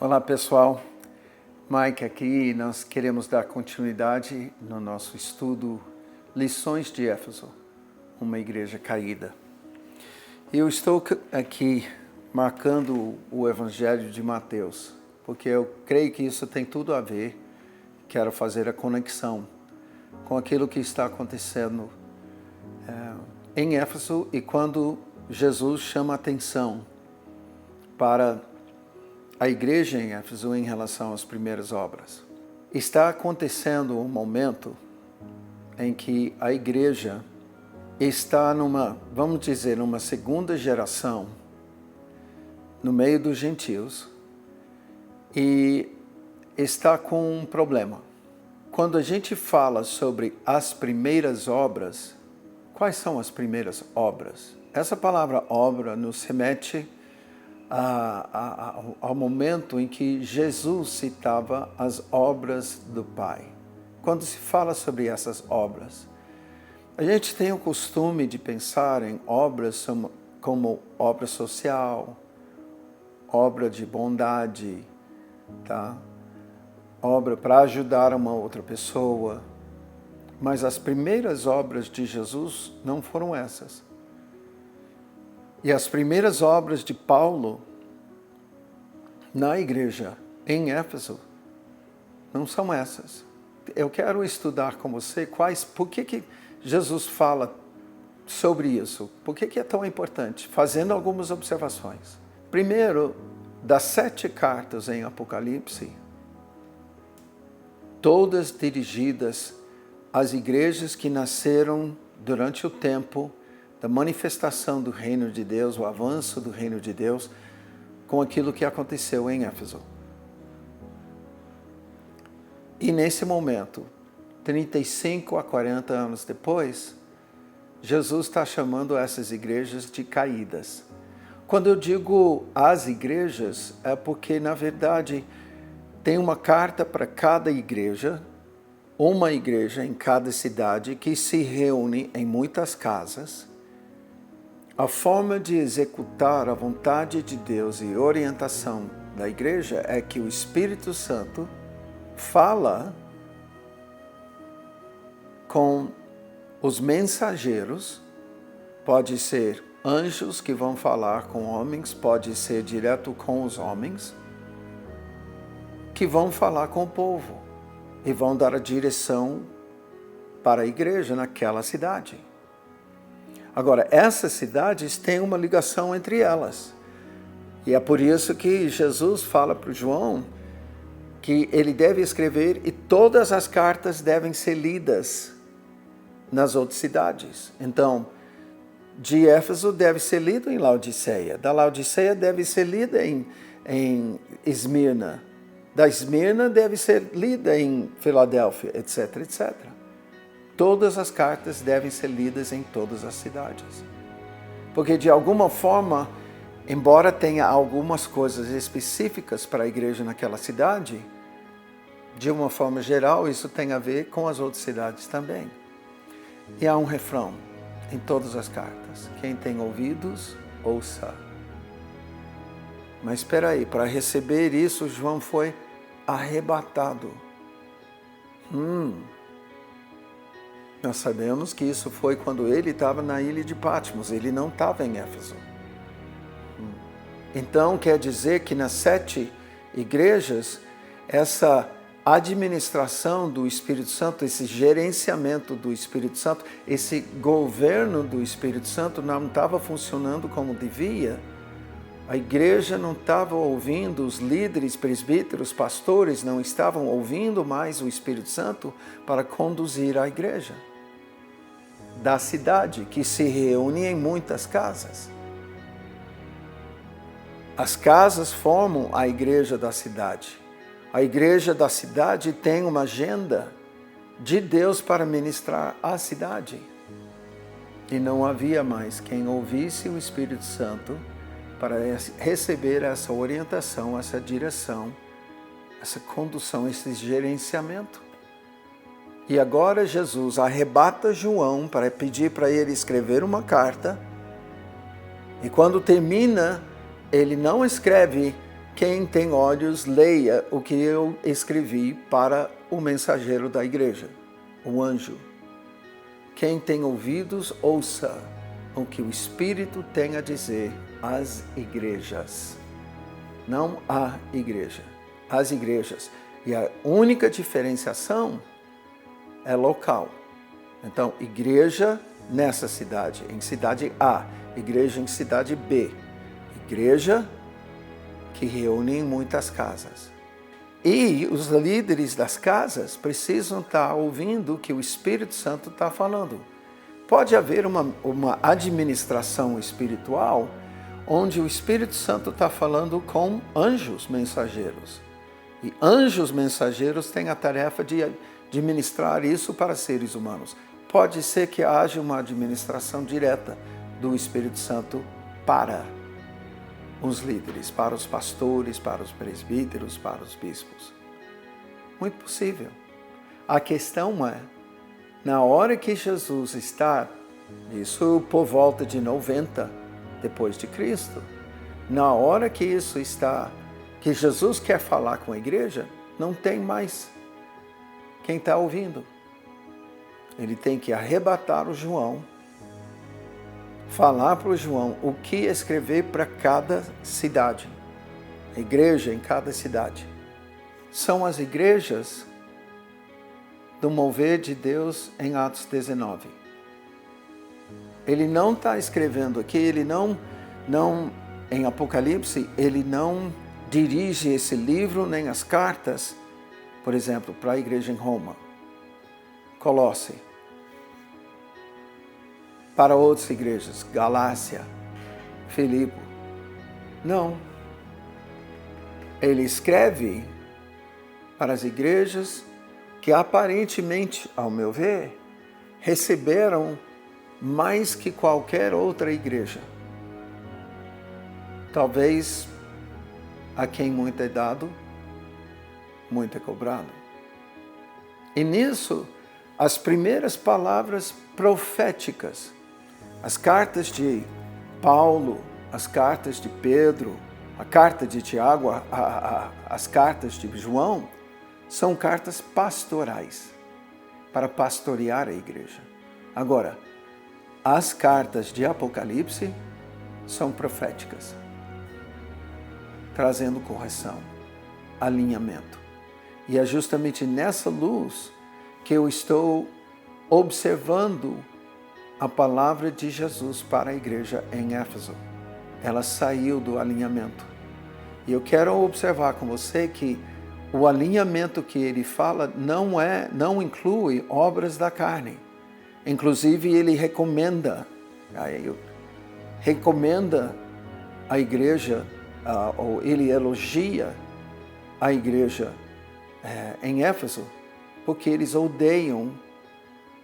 Olá pessoal, Mike aqui. Nós queremos dar continuidade no nosso estudo Lições de Éfeso, uma igreja caída. Eu estou aqui marcando o Evangelho de Mateus, porque eu creio que isso tem tudo a ver, quero fazer a conexão com aquilo que está acontecendo em Éfeso e quando Jesus chama a atenção para a igreja em Éfeso em relação às primeiras obras. Está acontecendo um momento em que a igreja está vamos dizer, numa segunda geração no meio dos gentios e está com um problema. Quando a gente fala sobre as primeiras obras, quais são as primeiras obras? Essa palavra obra nos remete ao momento em que Jesus citava as obras do Pai. Quando se fala sobre essas obras, a gente tem o costume de pensar em obras como obra social, obra de bondade, tá? Obra para ajudar uma outra pessoa. Mas as primeiras obras de Jesus não foram essas. E as primeiras obras de Paulo na igreja em Éfeso não são essas. Eu quero estudar com você por que Jesus fala sobre isso, por que é tão importante, fazendo algumas observações. Primeiro, das 7 cartas em Apocalipse, todas dirigidas às igrejas que nasceram durante o tempo da manifestação do reino de Deus, o avanço do reino de Deus, com aquilo que aconteceu em Éfeso. E nesse momento, 35 a 40 anos depois, Jesus está chamando essas igrejas de caídas. Quando eu digo as igrejas, é porque, na verdade, tem uma carta para cada igreja, uma igreja em cada cidade que se reúne em muitas casas. A forma de executar a vontade de Deus e orientação da igreja é que o Espírito Santo fala com os mensageiros, pode ser anjos que vão falar com homens, pode ser direto com os homens, que vão falar com o povo e vão dar a direção para a igreja naquela cidade. Agora, essas cidades têm uma ligação entre elas. E é por isso que Jesus fala para João que ele deve escrever e todas as cartas devem ser lidas nas outras cidades. Então, de Éfeso deve ser lido em Laodiceia. Da Laodiceia deve ser lida em Esmirna. Da Esmirna deve ser lida em Filadélfia, etc, etc. Todas as cartas devem ser lidas em todas as cidades. Porque, de alguma forma, embora tenha algumas coisas específicas para a igreja naquela cidade, de uma forma geral, isso tem a ver com as outras cidades também. E há um refrão em todas as cartas. Quem tem ouvidos, ouça. Mas espera aí, para receber isso, João foi arrebatado. Nós sabemos que isso foi quando ele estava na ilha de Patmos, ele não estava em Éfeso. Então, quer dizer que nas 7 igrejas, essa administração do Espírito Santo, esse gerenciamento do Espírito Santo, esse governo do Espírito Santo não estava funcionando como devia. A igreja não estava ouvindo, os líderes, presbíteros, pastores não estavam ouvindo mais o Espírito Santo para conduzir a igreja da cidade, que se reúne em muitas casas. As casas formam a igreja da cidade. A igreja da cidade tem uma agenda de Deus para ministrar a cidade. E não havia mais quem ouvisse o Espírito Santo para receber essa orientação, essa direção, essa condução, esse gerenciamento. E agora Jesus arrebata João para pedir para ele escrever uma carta. E quando termina, ele não escreve Quem tem olhos, leia o que eu escrevi para o mensageiro da igreja, o anjo. Quem tem ouvidos, ouça o que o Espírito tem a dizer às igrejas. Não à igreja, às igrejas. E a única diferenciação é local. Então, igreja nessa cidade, em cidade A, igreja em cidade B, igreja que reúne em muitas casas. E os líderes das casas precisam estar ouvindo o que o Espírito Santo está falando. Pode haver uma administração espiritual onde o Espírito Santo está falando com anjos mensageiros. E anjos mensageiros têm a tarefa de ministrar isso para seres humanos. Pode ser que haja uma administração direta do Espírito Santo para os líderes, para os pastores, para os presbíteros, para os bispos. Muito possível. A questão é, na hora que Jesus está, isso por volta de 90 depois de Cristo, na hora que isso está, que Jesus quer falar com a igreja, não tem mais quem está ouvindo. Ele tem que arrebatar o João, falar para o João o que escrever para cada cidade, a igreja em cada cidade. São as igrejas do mover de Deus em Atos 19. Ele não está escrevendo aqui, ele não em Apocalipse, ele não dirige esse livro nem as cartas, por exemplo, para a igreja em Roma, Colosse, para outras igrejas, Galácia, Filipe. Não. Ele escreve para as igrejas que aparentemente, ao meu ver, receberam mais que qualquer outra igreja. Talvez a quem muito é dado, muito é cobrado. E nisso, as primeiras palavras proféticas, as cartas de Paulo, as cartas de Pedro, a carta de Tiago, as cartas de João, são cartas pastorais, para pastorear a igreja. Agora, as cartas de Apocalipse são proféticas, trazendo correção, alinhamento. E é justamente nessa luz que eu estou observando a palavra de Jesus para a igreja em Éfeso. Ela saiu do alinhamento. E eu quero observar com você que o alinhamento que ele fala não inclui obras da carne. Inclusive, ele recomenda a igreja, ou ele elogia a igreja em Éfeso, porque eles odeiam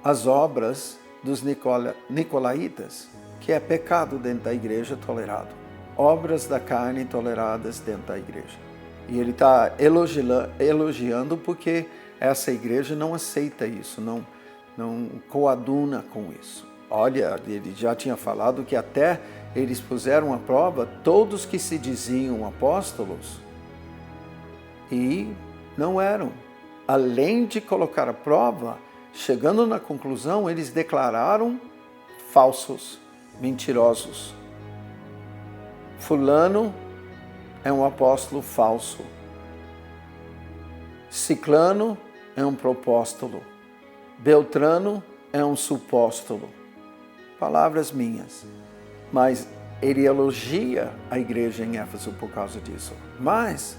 as obras dos nicolaítas, que é pecado dentro da igreja tolerado. Obras da carne toleradas dentro da igreja. E ele está elogiando porque essa igreja não aceita isso, não coaduna com isso. Olha, ele já tinha falado que até eles puseram à prova todos que se diziam apóstolos e não eram. Além de colocar à prova, chegando na conclusão, eles declararam falsos, mentirosos. Fulano é um apóstolo falso. Ciclano é um propóstolo. Beltrano é um supóstolo. Palavras minhas. Mas ele elogia a igreja em Éfeso por causa disso. Mas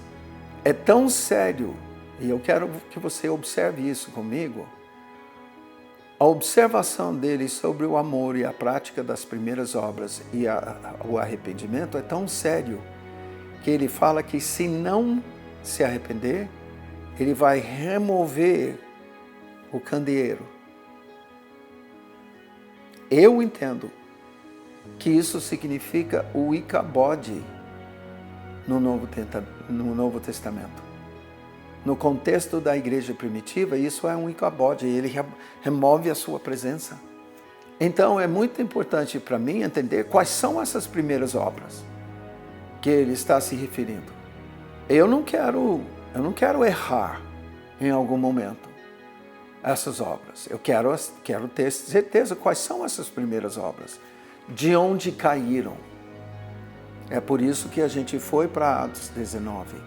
é tão sério, e eu quero que você observe isso comigo, a observação dele sobre o amor e a prática das primeiras obras e o arrependimento é tão sério que ele fala que se não se arrepender, ele vai remover o candeeiro. Eu entendo que isso significa o Icabode no Novo Testamento. No contexto da igreja primitiva, isso é um Icabode, ele remove a sua presença. Então, é muito importante para mim entender quais são essas primeiras obras que ele está se referindo. Eu não quero errar em algum momento essas obras. Eu quero ter certeza quais são essas primeiras obras, de onde caíram. É por isso que a gente foi para Atos 19.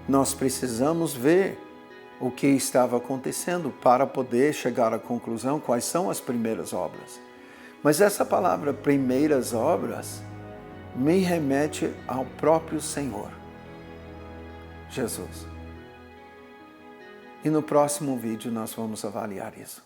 Nós precisamos ver o que estava acontecendo para poder chegar à conclusão quais são as primeiras obras. Mas essa palavra primeiras obras me remete ao próprio Senhor, Jesus. E no próximo vídeo nós vamos avaliar isso.